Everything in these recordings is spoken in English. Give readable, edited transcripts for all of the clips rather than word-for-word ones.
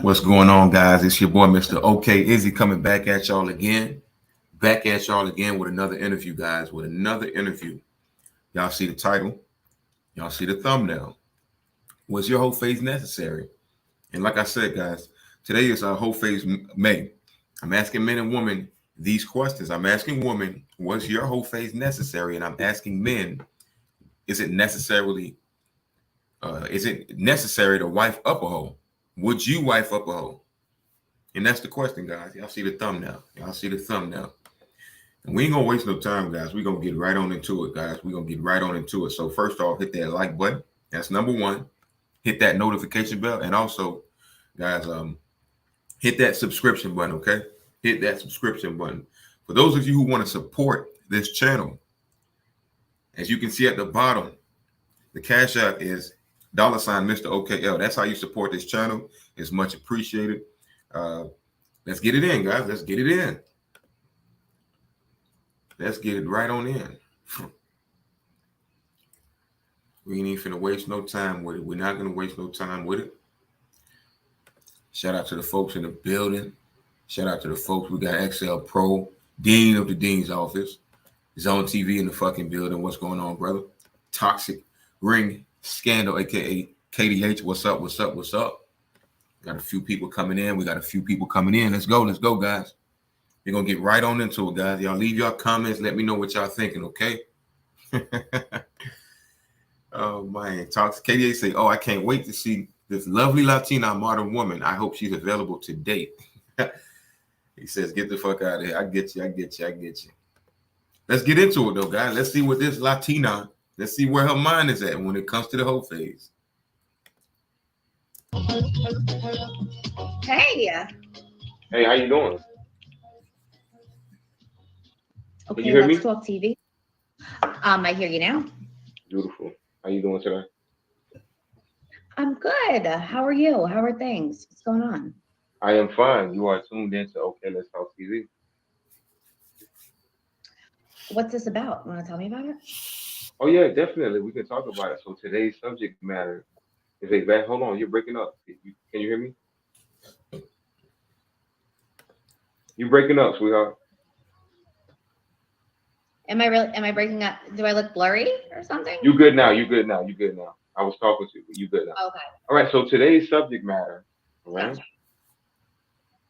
What's going on, guys? It's your boy, Mr. OK Izzy, coming back at y'all again. Back at y'all again with another interview, guys. With another interview. Y'all see the title. Y'all see the thumbnail. Was your whole phase necessary? And like I said, guys, today is our whole phase May. I'm asking men and women these questions. I'm asking women, was your whole phase necessary? And I'm asking men, is it necessary to wife up a hoe? Would you wife up a hoe? And that's the question, guys. Y'all see the thumbnail. Y'all see the thumbnail. And we ain't gonna waste no time, guys. We're gonna get right on into it, guys. We're gonna get right on into it. So first off, hit that like button. That's number one. Hit that notification bell. And also, guys, hit that subscription button, okay? Hit that subscription button. For those of you who want to support this channel, as you can see at the bottom, the Cash App is $ Mr. OKL. That's how you support this channel. It's much appreciated. Let's get it in, guys. Let's get it in. Let's get it right on in. We ain't even finna waste no time with it. We're not gonna waste no time with it. Shout out to the folks in the building. Shout out to the folks. We got XL Pro, Dean of the Dean's office. Zone TV in the fucking building. What's going on, brother? Toxic Ring Scandal, aka KDH. What's up? What's up? What's up? Got a few people coming in. We got a few people coming in. Let's go. Let's go, guys. We're gonna get right on into it, guys. Y'all leave your comments. Let me know what y'all thinking, okay? Oh man, Toxic KDH say, "Oh, I can't wait to see this lovely Latina modern woman. I hope she's available to date." He says, "Get the fuck out of here." I get you. I get you. I get you. Let's get into it, though, guys. Let's see what this Latina. Let's see where her mind is at when it comes to the whole phase. Hey. Hey, how you doing? Okay, Can you hear me? Let's Talk TV. I hear you now. Beautiful. How you doing today? I'm good. How are you? How are things? What's going on? I am fine. You are tuned into OK Let's Talk TV. What's this about? Want to tell me about it? Oh yeah, definitely. We can talk about it. So today's subject matter is a back. Hold on, you're breaking up. Can you hear me? You're breaking up, sweetheart. Am I breaking up? Do I look blurry or something? You good now? You good now? You good now? I was talking to you, but you good now? Okay, All right. So today's subject matter, all right?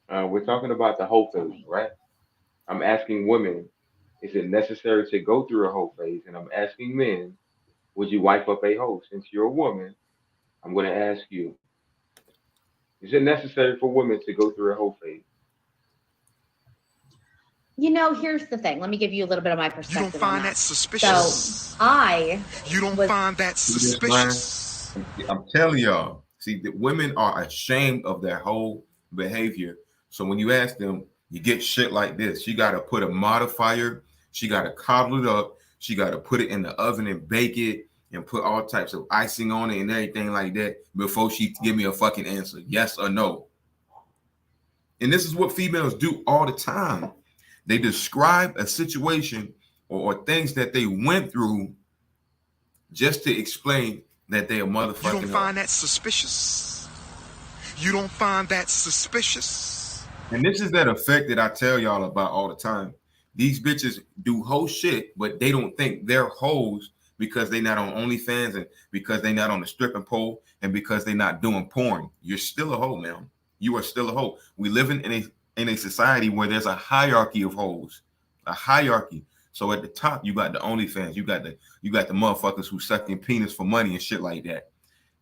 gotcha. We're talking about the whole Tell phase, me. right? I'm asking women, is it necessary to go through a whole phase? And I'm asking men, would you wipe up a hoe? Since you're a woman, I'm going to ask you, is it necessary for women to go through a whole phase? Here's the thing. Let me give you a little bit of my You don't perspective on find that. that So suspicious? I You don't was find that See this, Brian? suspicious? I'm telling y'all. See, the women are ashamed of their whole behavior. So when you ask them, you get shit like this. She got to put a modifier. She got to coddle it up. She got to put it in the oven and bake it and put all types of icing on it and everything like that before she give me a fucking answer, yes or no. And this is what females do all the time. They describe a situation or things that they went through just to explain that they are You don't motherfucking hoe. find that suspicious? You don't find that suspicious? And this is that effect that I tell y'all about all the time. These bitches do whole shit, but they don't think they're hoes because they not on OnlyFans and because they not on the stripping pole and because they not doing porn. You're still a hoe, man. You are still a hoe. We live in a society where there's a hierarchy of hoes, a hierarchy. So at the top, you got the OnlyFans, you got the motherfuckers who sucking penis for money and shit like that.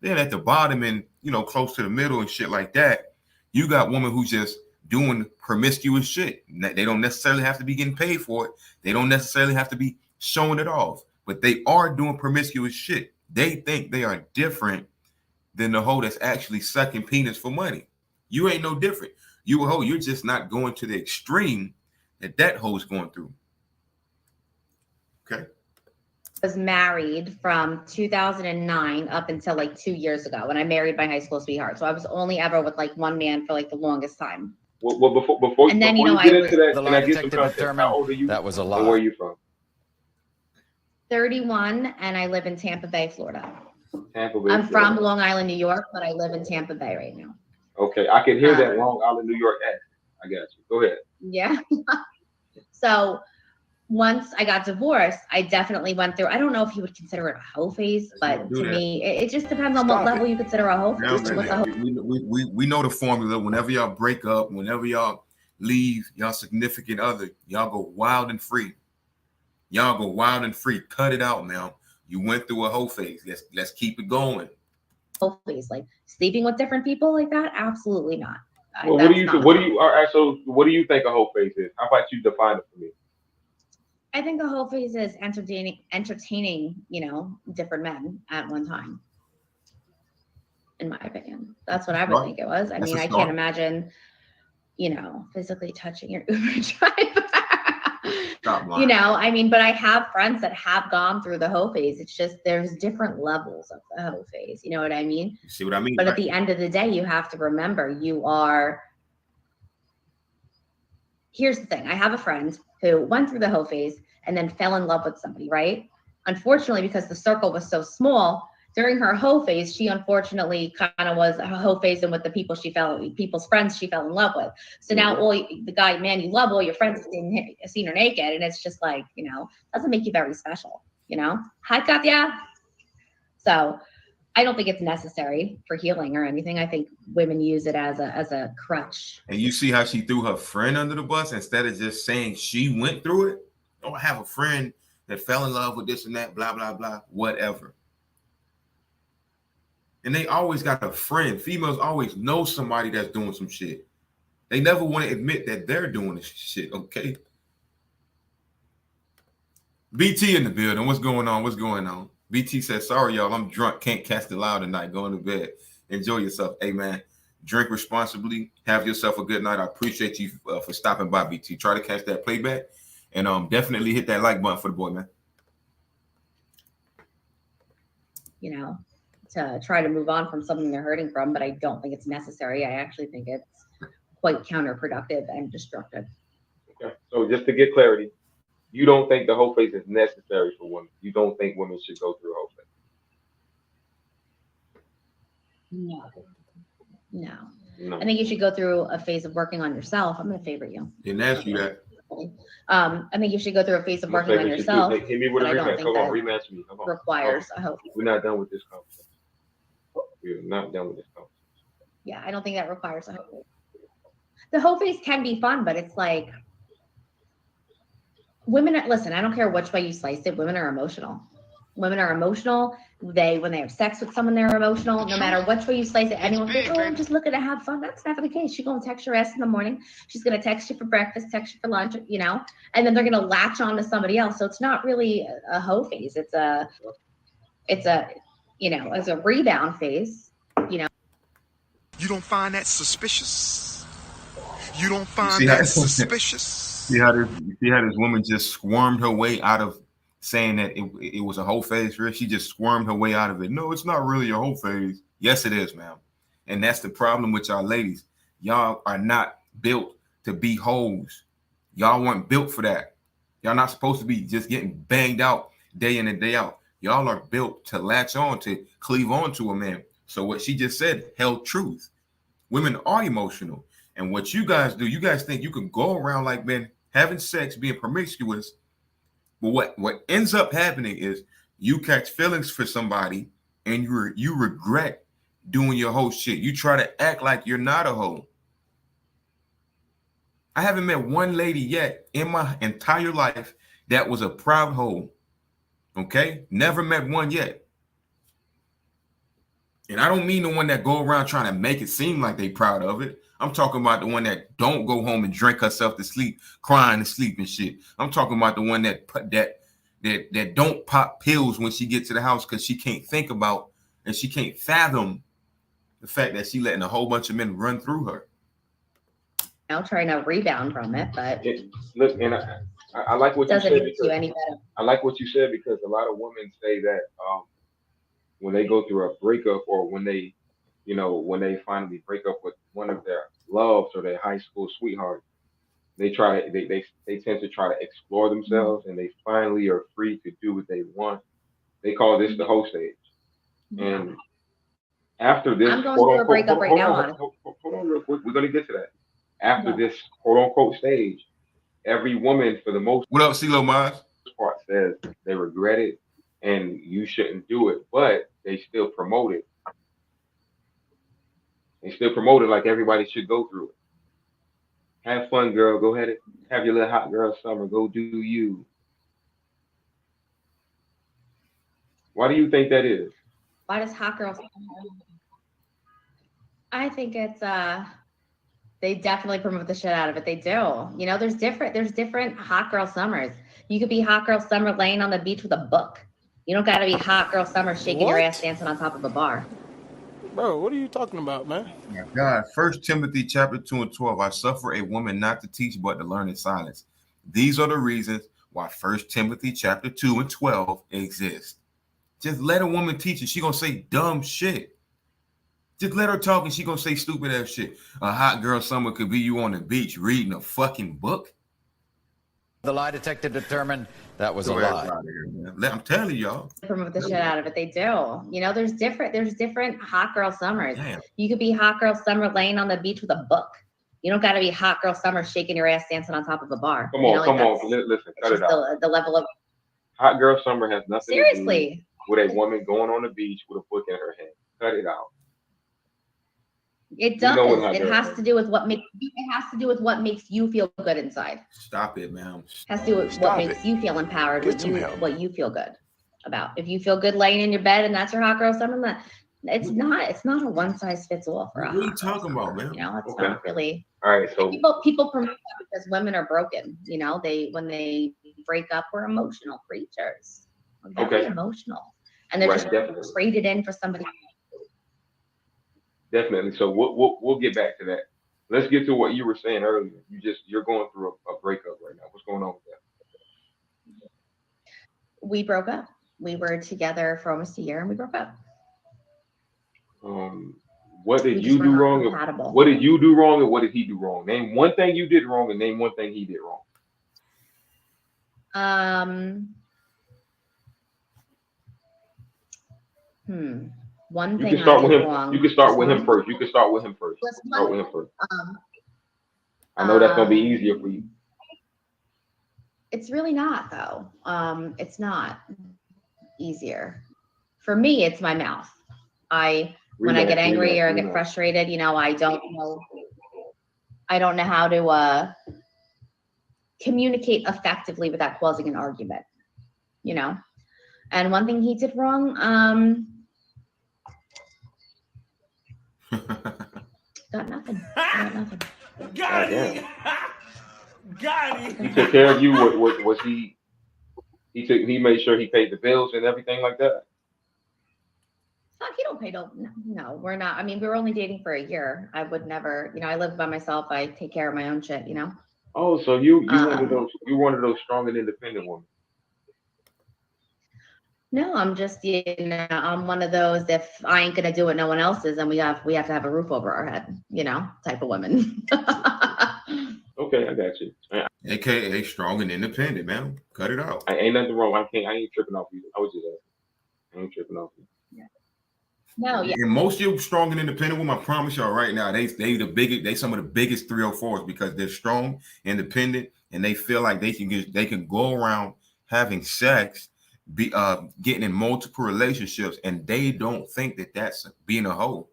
Then at the bottom and close to the middle and shit like that, you got women who just doing promiscuous shit. They don't necessarily have to be getting paid for it. They don't necessarily have to be showing it off, but they are doing promiscuous shit. They think they are different than the hoe that's actually sucking penis for money. You ain't no different. You a hoe. You're just not going to the extreme that hoe's going through. Okay. was married from 2009 up until like 2 years ago when I married my high school sweetheart. So I was only ever with like one man for like the longest time. Well, before And then, before you I get into was that, The can lie I get some detective context? How determined old are you, that was a and where are lie. you from? 31 and I live in Tampa Bay, Florida. Tampa Bay, I'm from Florida. Long Island, New York, but I live in Tampa Bay right now. Okay, I can hear that Um, Long Island, New York accent. I got you. Go ahead. yeah. So once I got divorced, I definitely went through, I don't know if you would consider it a hoe phase, Let's not but do to that. me, it just depends on what Stop level it. you consider a hoe Now, phase. It's Like too what's a late. hoe? we know the formula. Whenever y'all break up, whenever y'all leave y'all significant other, y'all go wild and free. Y'all go wild and free. Cut it out, man. You went through a whole phase. Let's keep it going. Hoe phase? Like sleeping with different people like that? Absolutely not. Well, what do That's you not think? What what do I'm. you? All right. So, what do you think a whole face is? How about you define it for me? I think a hoe phase is entertaining, different men at one time, in my opinion. That's what That's I a would start. think it was. I That's mean, a I can't start. imagine, physically touching your Uber driver. Stop lying. I mean, but I have friends that have gone through the hoe phase. It's just there's different levels of the hoe phase. You know what I mean? You see what I mean, But at right? the end of the day, you have to remember here's the thing. I have a friend who went through the hoe phase and then fell in love with somebody, right? Unfortunately, because the circle was so small, during her hoe phase, she unfortunately kind of was a hoe phasing with the people's friends she fell in love with. So now Hmm. the guy, man, you love all your friends seen her naked, and it's just like, doesn't make you very special, Hi, Katya. So I don't think it's necessary for healing or anything. I think women use it as a crutch. And you see how she threw her friend under the bus instead of just saying she went through it. Oh, I have a friend that fell in love with this and that, blah blah blah, whatever. And they always got a friend. Females always know somebody that's doing some shit. They never want to admit that they're doing this shit. Okay. BT in the building. What's going on? What's going on? BT says, sorry, y'all. I'm drunk. Can't catch the loud tonight. Going to bed. Enjoy yourself. Hey, man. Drink responsibly. Have yourself a good night. I appreciate you for stopping by, BT. Try to catch that playback. And definitely hit that like button for the boy, man. you know to try to move on from something they're hurting from, but I don't think it's necessary. I actually think it's quite counterproductive and destructive. Okay. So just to get clarity, you don't think the whole face is necessary for women. You don't think women should go through a whole No. No. face. No. I think you should go through a phase of working on yourself. I'm going to favorite you. Didn't ask you that. I think you should go through a phase of I'm gonna working on favorite you too. yourself. Hit me with a but I don't rematch. think Come on, that rematch me. Come on. requires a hope. We're not done with this conversation. We're not done with this conversation. Yeah, I don't think that requires a hope. The whole face can be fun, but it's like women. Listen, I don't care which way you slice it. Women are emotional. Women are emotional. When they have sex with someone, they're emotional. No matter which way you slice it, anyone thinks, oh, I'm just looking to have fun. That's never the case. She's gonna text your ass in the morning. She's gonna text you for breakfast, text you for lunch, and then they're gonna latch on to somebody else. So it's not really a hoe phase. It's a it's a rebound phase. You don't find that suspicious? You don't You find see how that suspicious? see how this woman just squirmed her way out of saying that it was a whole phase for her. She just squirmed her way out of it. No, it's not really a whole phase. Yes, it is, ma'am. And that's the problem with y'all ladies. Y'all are not built to be hoes. Y'all weren't built for that. Y'all not supposed to be just getting banged out day in and day out. Y'all are built to latch on, to cleave on to a man. So what she just said held truth. Women are emotional. And what you guys do, you guys think you can go around like men having sex, being promiscuous. But what ends up happening is you catch feelings for somebody and you regret doing your whole shit. You try to act like you're not a hoe. I haven't met one lady yet in my entire life that was a proud hoe. Okay? Never met one yet. And I don't mean the one that go around trying to make it seem like they proud of it. I'm talking about the one that don't go home and drink herself to sleep, crying to sleep and shit. I'm talking about the one that don't pop pills when she gets to the house because she can't think about and she can't fathom the fact that she letting a whole bunch of men run through her. Trying to rebound from it, but Look, and I like what you doesn't said make you because any better. I like what you said because a lot of women say that when they go through a breakup or when they finally break up with one of their loves or their high school sweetheart, they tend to try to explore themselves and they finally are free to do what they want. They call this the whole stage. And after this, I'm going through a breakup right now. Hold on real quick. We're gonna get to that. After this quote unquote stage, every woman for the most What up, CeeLo Miles? part says they regret it and you shouldn't do it, but they still promote it. They still promote it like everybody should go through it. Have fun, girl. Go ahead and have your little hot girl summer. Go do you. Why do you think that is? Why does hot girls? I think it's they definitely promote the shit out of it. They do. There's different hot girl summers. You could be hot girl summer laying on the beach with a book. You don't got to be hot girl summer shaking your ass dancing on top of a bar. Bro, what are you talking about, man? Oh my God. 1 Timothy chapter 2 and 12. I suffer a woman not to teach, but to learn in silence. These are the reasons why 1 Timothy chapter 2 and 12 exists. Just let a woman teach and she gonna say dumb shit. Just let her talk and she gonna say stupid ass shit. A hot girl summer could be you on the beach reading a fucking book. The lie detector determined that was a lie. I'm telling y'all. Promote the shit out of it. They do. There's different hot girl summers. Damn. You could be hot girl summer laying on the beach with a book. You don't got to be hot girl summer shaking your ass dancing on top of a bar. Come on. Listen, cut it out. The level of hot girl summer has nothing seriously to do with a woman going on the beach with a book in her hand. Cut it out. It does. It has to do with what makes you feel good inside. Stop it, man. It has to do with what makes you feel empowered, what you feel good about. If you feel good laying in your bed and that's your hot girl summer, it's not a one size fits all for us. What are you talking about, man? It's not really. All right, so people promote that because women are broken. When they break up, we're emotional creatures. We're very emotional, and they're just traded in for somebody. Definitely. So we'll get back to that. Let's get to what you were saying earlier. You're going through a breakup right now. What's going on with that? We broke up. We were together for almost a year and we broke up. What did We you just were do not wrong? compatible. What did you do wrong, and what did he do wrong? Name one thing you did wrong, and name one thing he did wrong. One You thing can I start with did him. wrong. You can start Just with him one. first. You can start with him first. Just Start one. with him first. Um, I know that's gonna be um, easier for you. it's really not though. It's not easier. For me, it's my mouth. When I get angry or I get frustrated, you know, I don't know how to communicate effectively without causing an argument, you know. And one thing he did wrong, got nothing. Got nothing. God damn. Got him. He took care of you. What was he? He made sure he paid the bills and everything like that. Fuck, he don't pay no, we're not. I mean, we were only dating for a year. I would never, you know, I live by myself. I take care of my own shit, you know. Oh, so you one of those strong and independent women. No, I'm just, you know, I'm one of those, if I ain't gonna do what no one else is, then we have to have a roof over our head, you know, type of women. Okay, I got you. AKA strong and independent, man. Cut it out. I ain't nothing wrong. I ain't tripping off you. I was just asking. I ain't tripping off you. No, yeah. And most of you strong and independent women, I promise y'all right now, they some of the biggest 304s because they're strong, independent, and they feel like they can go around having sex, getting in multiple relationships, and they don't think that that's being a hoe.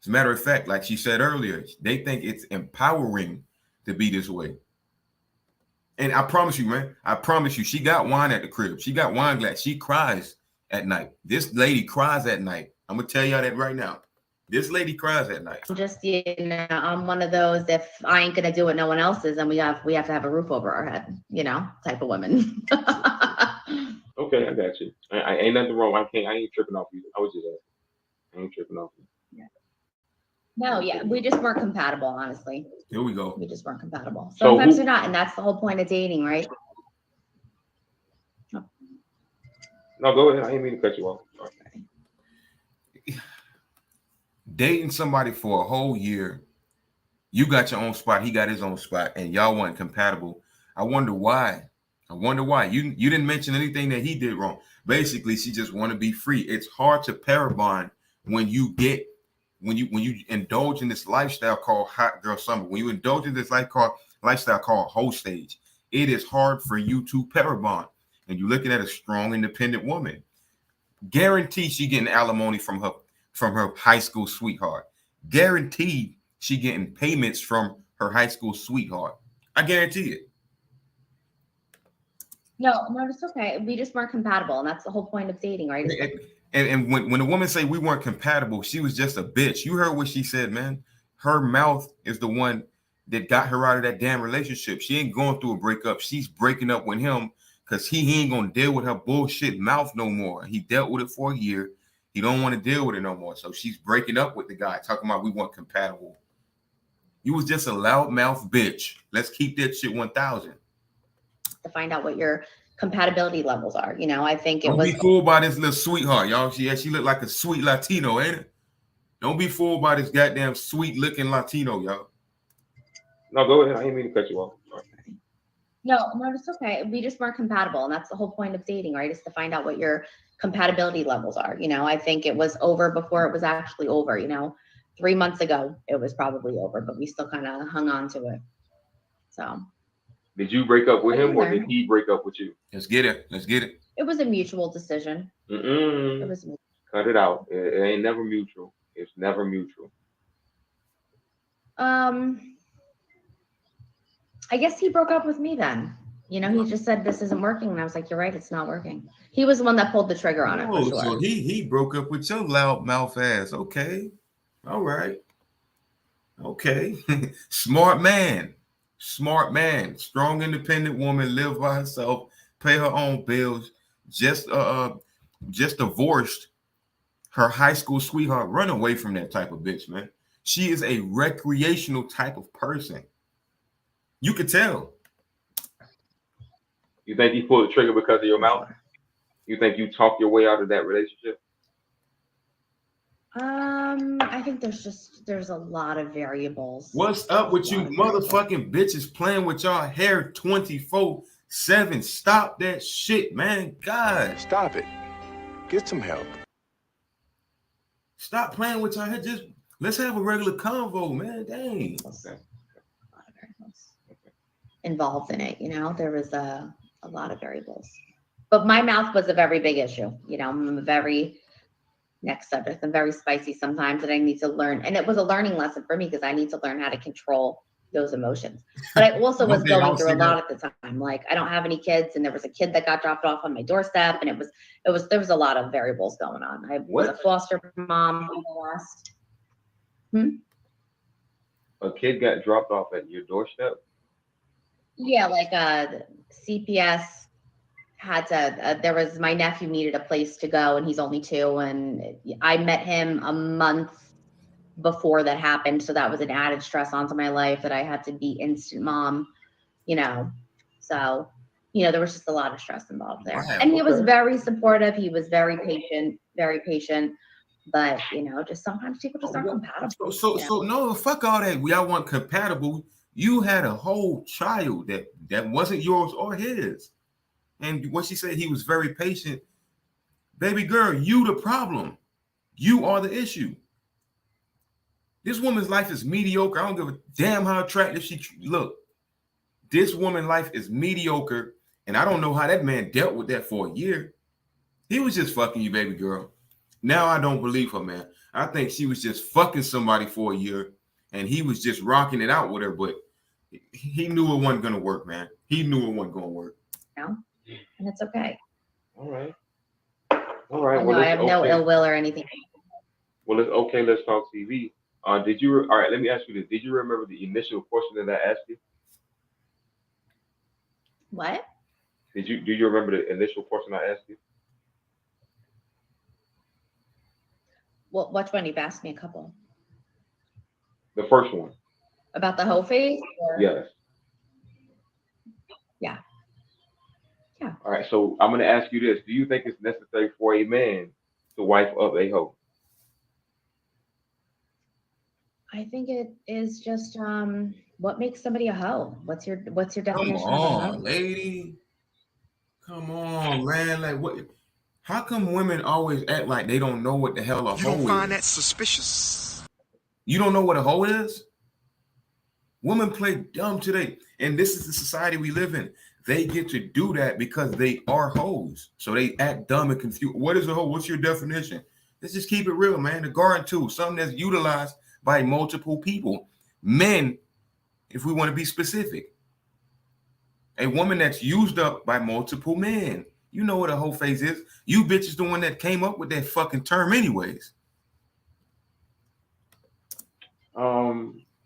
As a matter of fact, like she said earlier, they think it's empowering to be this way. And I promise you, man, I promise you, she got wine at the crib. She got wine glass. She cries at night. This lady cries at night. I'm gonna tell y'all that right now. This lady cries at night. I'm just, you know, I'm one of those, if I ain't gonna do what no one else is, then we have to have a roof over our head, you know, type of women. Okay, I got you. I ain't nothing wrong. I ain't tripping off you. I was just asking. I ain't tripping off you. Yeah. No, yeah, we just weren't compatible, honestly. Here we go. We just weren't compatible. So Sometimes you're not, and that's the whole point of dating, right? No, go ahead. I didn't mean to cut you off. Sorry. Dating somebody for a whole year, you got your own spot, he got his own spot, and y'all weren't compatible. I wonder why. You didn't mention anything that he did wrong. Basically, she just want to be free. It's hard to pair bond when you indulge in this lifestyle called hot girl summer. When you indulge in this lifestyle called whole stage, it is hard for you to pair bond. And you're looking at a strong, independent woman. Guaranteed she getting alimony from her high school sweetheart. Guaranteed she getting payments from her high school sweetheart. I guarantee it. No, it's okay. We just weren't compatible, and that's the whole point of dating, right? And when the woman say we weren't compatible, she was just a bitch. You heard what she said, man. Her mouth is the one that got her out of that damn relationship. She ain't going through a breakup. She's breaking up with him because he ain't gonna deal with her bullshit mouth no more. He dealt with it for a year. He don't want to deal with it no more. So she's breaking up with the guy, talking about we weren't compatible. You was just a loudmouth bitch. Let's keep that shit 1,000. To find out what your compatibility levels are, you know, I think Don't be fooled by this little sweetheart, y'all. She looked like a sweet Latino, ain't it? Don't be fooled by this goddamn sweet looking Latino, y'all. No, go ahead. I didn't mean to cut you off. Sorry. No, it's okay. We just weren't compatible, and that's the whole point of dating, right? Is to find out what your compatibility levels are. You know, I think it was over before it was actually over. You know, 3 months ago it was probably over, but we still kind of hung on to it. So. Did you break up with him, or did he break up with you? Let's get it. It was a mutual decision. It was mutual. Cut it out. It ain't never mutual. It's never mutual. I guess he broke up with me then. You know, he just said this isn't working, and I was like, "You're right, it's not working." He was the one that pulled the trigger on it for sure. So he broke up with your loud mouth ass. Okay, all right, okay. Smart man, strong, independent woman, live by herself, pay her own bills. Just divorced her high school sweetheart. Run away from that type of bitch, man. She is a recreational type of person. You could tell. You think he pulled the trigger because of your mouth? You think you talked your way out of that relationship? think there's a lot of variables. What's up with you motherfucking bitches playing with y'all hair 24/7? Stop that shit, man. God. Stop it. Get some help. Stop playing with y'all hair. Just let's have a regular convo, man. Dang. Okay. A lot of variables involved in it. You know, there was a lot of variables. But my mouth was a very big issue. You know, I'm a very next subject. I'm very spicy sometimes, and I need to learn. And it was a learning lesson for me because I need to learn how to control those emotions. But I also was going through a lot at the time. Like I don't have any kids, and there was a kid that got dropped off on my doorstep, and there was a lot of variables going on. I was a foster mom in the last. A kid got dropped off at your doorstep? Yeah, like CPS had to, there was, my nephew needed a place to go and he's only 2, and I met him a month before that happened. So that was an added stress onto my life that I had to be instant mom, you know. So, you know, there was just a lot of stress involved there. Wow, and he was very supportive. He was very patient. But, you know, just sometimes people just aren't compatible. So no, fuck all that. We all want compatible. You had a whole child that wasn't yours or his. And what she said, he was very patient. Baby girl, you the problem. You are the issue. This woman's life is mediocre. I don't give a damn how attractive she look. This woman's life is mediocre, and I don't know how that man dealt with that for a year. He was just fucking you, baby girl. Now I don't believe her, man. I think she was just fucking somebody for a year, and he was just rocking it out with her, but he knew it wasn't going to work, man. He knew it wasn't going to work. No, and it's okay. All right. Well, I have no ill will or anything. Well, it's okay. Let's talk TV. All right, let me ask you this. Did you remember the initial question that I asked you? What? Do you remember the initial question I asked you? Well, which one? You've asked me a couple. The first one. About the whole phase? Yes. Yeah. All right, so I'm going to ask you this. Do you think it's necessary for a man to wife up a hoe? I think it is just what makes somebody a hoe? What's your definition Come of a on, hoe? lady. Come on, man. Like what? How come women always act like they don't know what the hell a hoe is? You don't find that suspicious? You don't know what a hoe is? Women play dumb today. And this is the society we live in. They get to do that because they are hoes. So they act dumb and confused. What is a hoe? What's your definition? Let's just keep it real, man. The garden tool, something that's utilized by multiple people. Men, if we want to be specific. A woman that's used up by multiple men. You know what a hoe phase is. You bitches the one that came up with that fucking term anyways.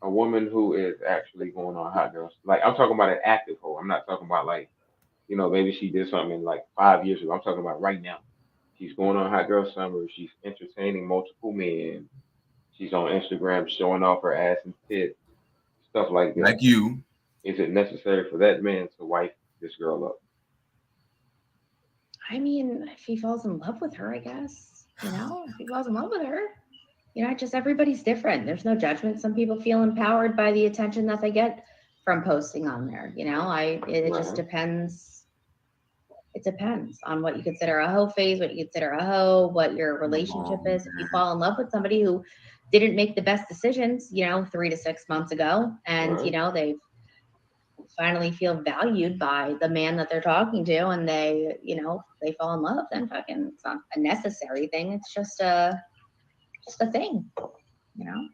A woman who is actually going on hot girls. Like I'm talking about an active hoe. I'm not talking about like, you know, maybe she did something like 5 years ago. I'm talking about right now. She's going on hot girl summer. She's entertaining multiple men. She's on Instagram showing off her ass and tits, stuff like that. Like you. Is it necessary for that man to wife this girl up? I mean, if he falls in love with her, I guess. You know, if he falls in love with her. You know, just everybody's different. There's no judgment. Some people feel empowered by the attention that they get from posting on there. You know, it just depends. It depends on what you consider a hoe phase, what you consider a hoe, what your relationship is. If you fall in love with somebody who didn't make the best decisions, you know, 3 to 6 months ago, and you know, they finally feel valued by the man that they're talking to, and they, you know, they fall in love, then fucking it's not a necessary thing. It's just a thing, you know.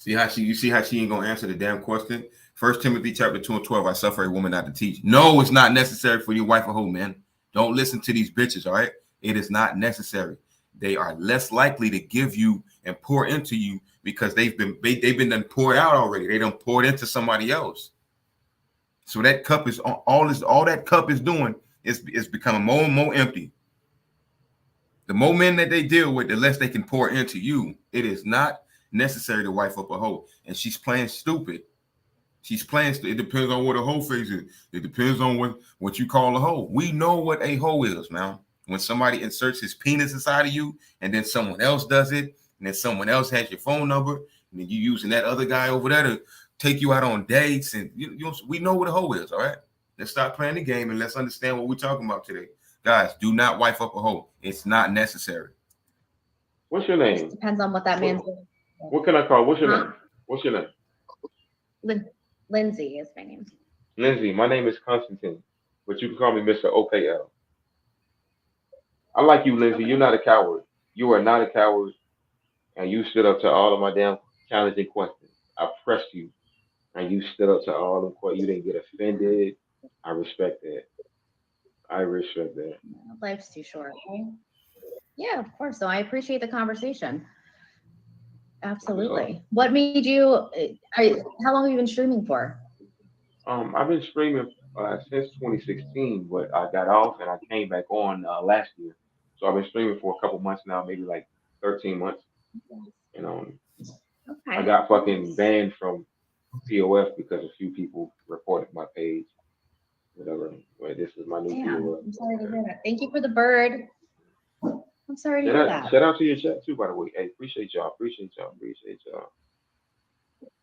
You see how she ain't gonna answer the damn question. 1 Timothy chapter 2:12. I suffer a woman not to teach. No, it's not necessary for your wife a hoe, man. Don't listen to these bitches. All right, it is not necessary. They are less likely to give you and pour into you because they've been done poured out already. They done poured into somebody else. So that cup is all that cup is doing is becoming more and more empty. The more men that they deal with, the less they can pour into you. It is not necessary to wife up a hoe. And she's playing stupid. It depends on what a hoe phase is. It depends on what you call a hoe. We know what a hoe is, man. When somebody inserts his penis inside of you and then someone else does it, and then someone else has your phone number, and then you using that other guy over there to take you out on dates, and we know what a hoe is. All right, let's stop playing the game and let's understand what we're talking about today, guys. Do not wife up a hoe. It's not necessary. What's your name? It depends on what that man's doing. What can I call? What's your name? What's your name? Lindsay is my name. Lindsay. My name is Constantine, but you can call me Mr. OKL. I like you, Lindsay. Okay. You're not a coward. You are not a coward, and you stood up to all of my damn challenging questions. I pressed you, and you stood up to all of them. You didn't get offended. I respect that. I respect that. Life's too short. Right? Yeah, of course. So I appreciate the conversation. Absolutely. What made you? How long have you been streaming for? I've been streaming since 2016, but I got off and I came back on last year. So I've been streaming for a couple months now, maybe like 13 months. And I Okay. got fucking banned from POF because a few people reported my page. Whatever. Well, this is my new Damn. POF. I'm sorry to hear that. Thank you for the bird. I'm sorry to hear that. Shout out to your chat too, by the way. Hey, appreciate y'all. Appreciate y'all. Appreciate y'all.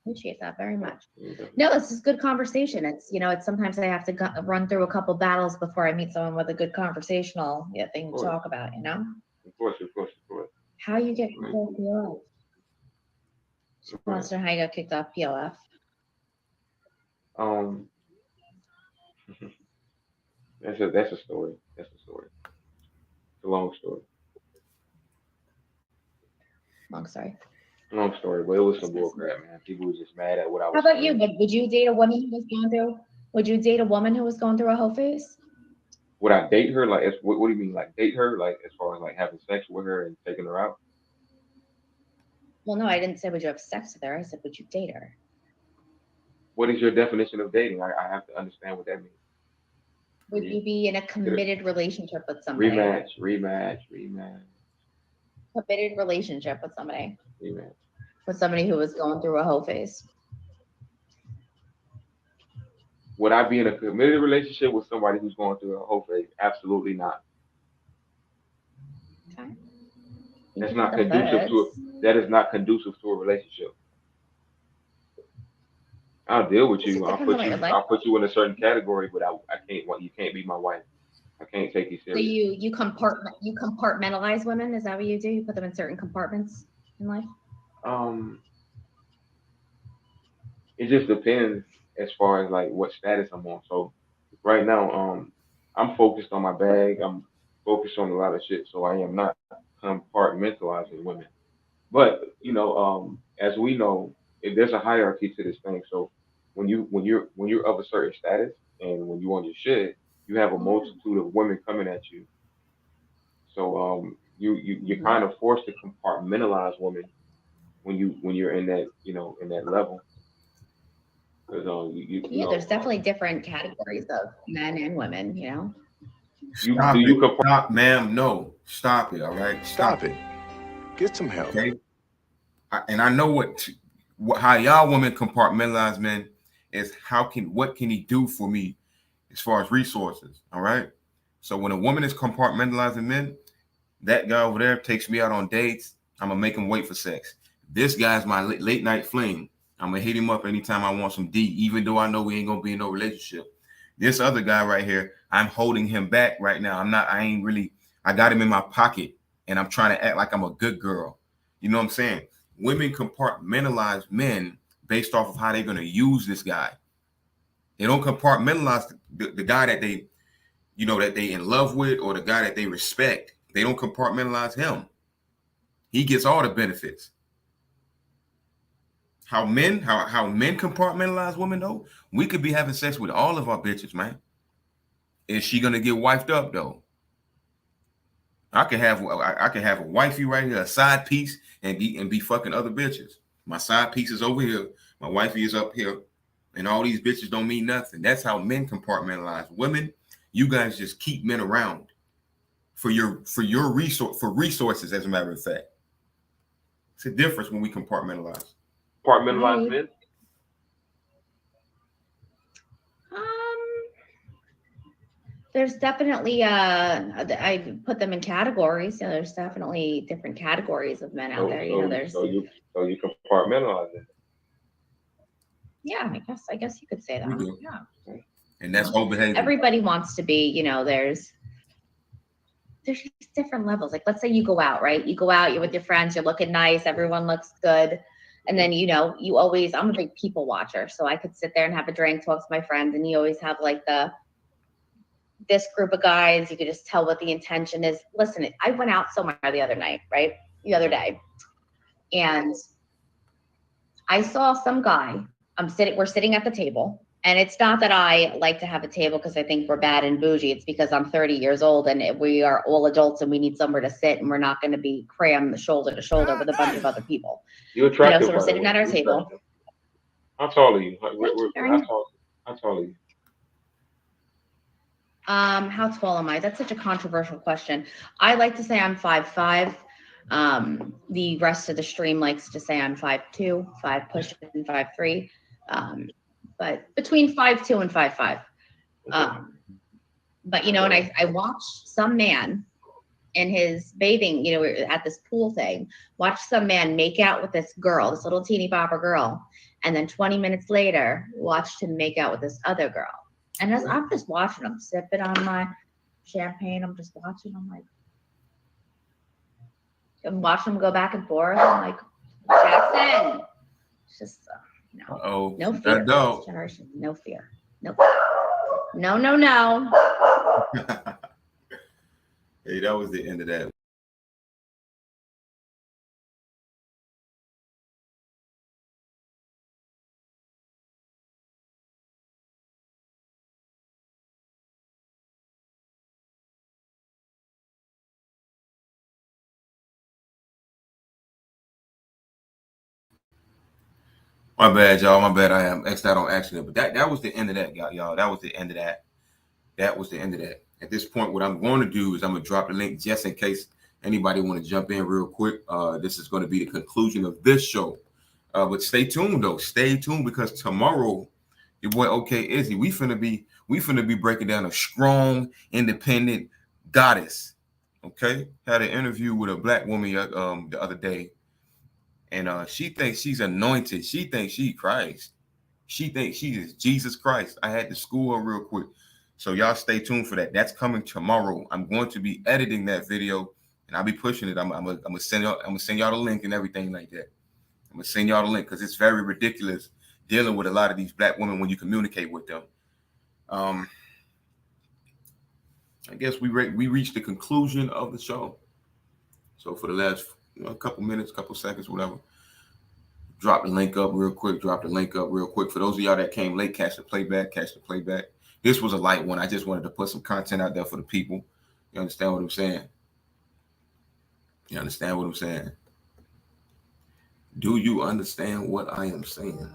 Appreciate that very much. Yeah. No, this is good conversation. It's it's sometimes I have to run through a couple battles before I meet someone with a good conversational thing to talk about. Of course. How you get kicked off PLF? She wants to know how you got kicked off PLF. That's a story. That's a story. It's a long story. Long story, but it was some bullcrap, man. People were just mad at what I was. How about you? Would you date a woman who was going through? Would you date a woman who was going through a hoe phase? Would I date her? Like, what do you mean, like date her? Like, as far as like having sex with her and taking her out? Well, no, I didn't say would you have sex with her. I said would you date her? What is your definition of dating? I have to understand what that means. Would you be in a committed relationship with somebody? Rematch. Committed relationship with somebody. Rematch. With somebody who was going through a hoe phase. Would I be in a committed relationship with somebody who's going through a hoe phase? Absolutely not. Okay. That's not conducive to it. That is not conducive to a relationship. I'll deal with you. I'll put you in a certain category, but I can't. You can't be my wife. I can't take you serious. So you compartmentalize women? Is that what you do? You put them in certain compartments in life? It just depends as far as like what status I'm on. So right now, I'm focused on my bag. I'm focused on a lot of shit. So I am not compartmentalizing women. But as we know, there's a hierarchy to this thing. So when you're of a certain status and when you're on your shit, you have a multitude of women coming at you. So you're kind of forced to compartmentalize women when you're in that in that level. Because there's definitely different categories of men and women. Stop, ma'am. No, stop it. All right, Stop it. Get some help. Okay. And I know how y'all women compartmentalize men is what can he do for me as far as resources. All right. So when a woman is compartmentalizing men, that guy over there takes me out on dates. I'm gonna make him wait for sex. This guy's my late night fling. I'm gonna hit him up anytime I want some D, even though I know we ain't gonna be in no relationship. This other guy right here, I'm holding him back right now. I got him in my pocket and I'm trying to act like I'm a good girl. You know what I'm saying? Women compartmentalize men based off of how they're gonna use this guy. They don't compartmentalize the guy that they in love with or the guy that they respect. They don't compartmentalize him. He gets all the benefits. How men compartmentalize women though? We could be having sex with all of our bitches, man. Is she gonna get wifed up though? I can have a wifey right here, a side piece, and be fucking other bitches. My side piece is over here, my wifey is up here, and all these bitches don't mean nothing. That's how men compartmentalize. Women, you guys just keep men around for resources, as a matter of fact. It's a difference when we compartmentalize. Compartmentalize men? There's definitely I put them in categories. You know, there's definitely different categories of men out there. You know, there's you compartmentalize it. yeah, I guess you could say We that. do. Yeah. And that's whole behavior. Everybody wants to be, you know, there's just different levels. Like, let's say you go out, right? You go out, you're with your friends, you're looking nice, everyone looks good. And then, you know, I'm a big people watcher. So I could sit there and have a drink, talk to my friends, and you always have like this group of guys, you could just tell what the intention is. Listen, I went out somewhere the other night, right? The other day. And I saw some guy. We're sitting at the table. And it's not that I like to have a table because I think we're bad and bougie. It's because I'm 30 years old and we are all adults and we need somewhere to sit and we're not going to be crammed shoulder to shoulder with a bunch of other people. You're attractive. You know, so we're sitting at our table. How tall are you? How tall are you? How tall am I? That's such a controversial question. I like to say I'm 5'5". The rest of the stream likes to say I'm 5'2", 5 pushing, 5'3". But between 5'2" and 5'5". But you know, and I watched some man in his bathing, you know, at this pool thing, watch some man make out with this girl, this little teeny bopper girl, and then 20 minutes later, watched him make out with this other girl. And as I'm just watching, I'm sipping on my champagne. I'm just watching. I'm watching them go back and forth. I'm like, Jackson, it's just, no fear. This generation, no fear. Nope. No. Hey, that was the end of that. My bad, y'all. My bad. I am X'd out on accident. But that was the end of that, y'all. That was the end of that. That was the end of that. At this point, what I'm going to do is I'm going to drop the link just in case anybody want to jump in real quick. This is going to be the conclusion of this show. But stay tuned, though. Stay tuned because tomorrow, your boy OK Izzy, we finna be breaking down a strong, independent goddess. Okay? Had an interview with a black woman the other day. And she thinks she's anointed. She thinks she's Christ. She thinks she is Jesus Christ. I had to school her real quick. So y'all stay tuned for that. That's coming tomorrow. I'm going to be editing that video and I'll be pushing it. I'm gonna send y'all the link and everything like that. I'm gonna send y'all the link because it's very ridiculous dealing with a lot of these black women when you communicate with them. I guess we reached the conclusion of the show. So for the last couple minutes, couple seconds, whatever. Drop the link up real quick. For those of y'all that came late, catch the playback. This was a light one. I just wanted to put some content out there for the people. You understand what I'm saying? Do you understand what I am saying?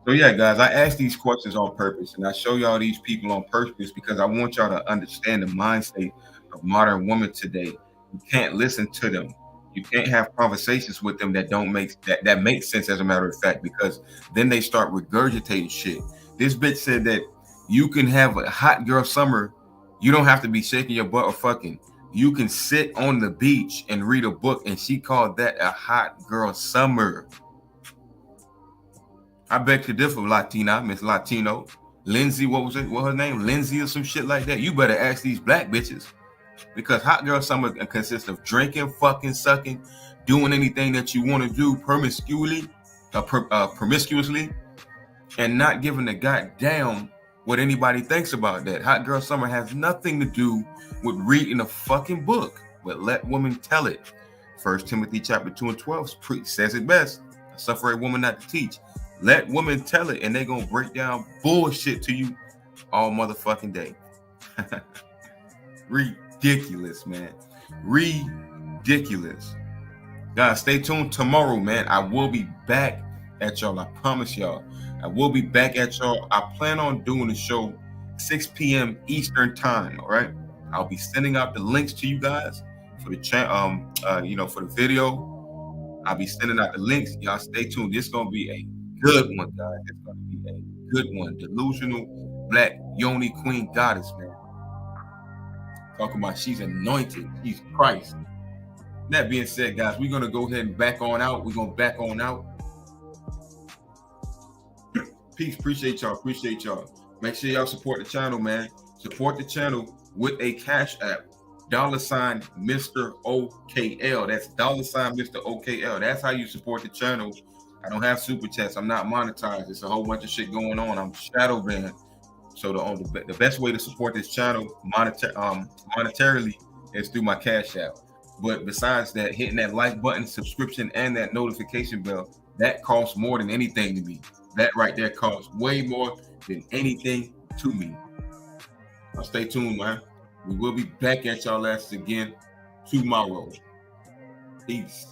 So yeah, guys, I ask these questions on purpose, and I show y'all these people on purpose because I want y'all to understand the mindset of modern women today. You can't listen to them. You can't have conversations with them that don't make sense, as a matter of fact, because then they start regurgitating shit. This bitch said that you can have a hot girl summer. You don't have to be shaking your butt or fucking. You can sit on the beach and read a book, and she called that a hot girl summer. I beg to differ, Latina, Miss Latino. Lindsay, what was her name? Lindsay or some shit like that. You better ask these black bitches. Because hot girl summer consists of drinking, fucking, sucking, doing anything that you want to do promiscuously, and not giving a goddamn what anybody thinks about that. Hot girl summer has nothing to do with reading a fucking book, but let women tell it. 1 Timothy chapter 2 and 12 says it best. I suffer a woman not to teach. Let women tell it, and they're going to break down bullshit to you all motherfucking day. Ridiculous, man. Ridiculous. Guys, stay tuned tomorrow, man. I will be back at y'all. I promise y'all. I will be back at y'all. I plan on doing the show 6 p.m. Eastern time, all right? I'll be sending out the links to you guys for the for the video. I'll be sending out the links. Y'all stay tuned. This is going to be a good one, guys. It's going to be a good one. Delusional Black Yoni Queen Goddess, man. Talking about she's anointed. She's Christ. That being said, guys, we're going to go ahead and back on out. We're going to back on out. Peace. Appreciate y'all. Appreciate y'all. Make sure y'all support the channel, man. Support the channel with a cash app. $ Mr. OKL. That's $ Mr. OKL. That's how you support the channel. I don't have super chats. I'm not monetized. There's a whole bunch of shit going on. I'm shadow banned. So the best way to support this channel monetarily is through my cash app. But besides that, hitting that like button, subscription, and that notification bell, that costs more than anything to me. That right there costs way more than anything to me. Now stay tuned, man. We will be back at y'all asses again tomorrow. Peace.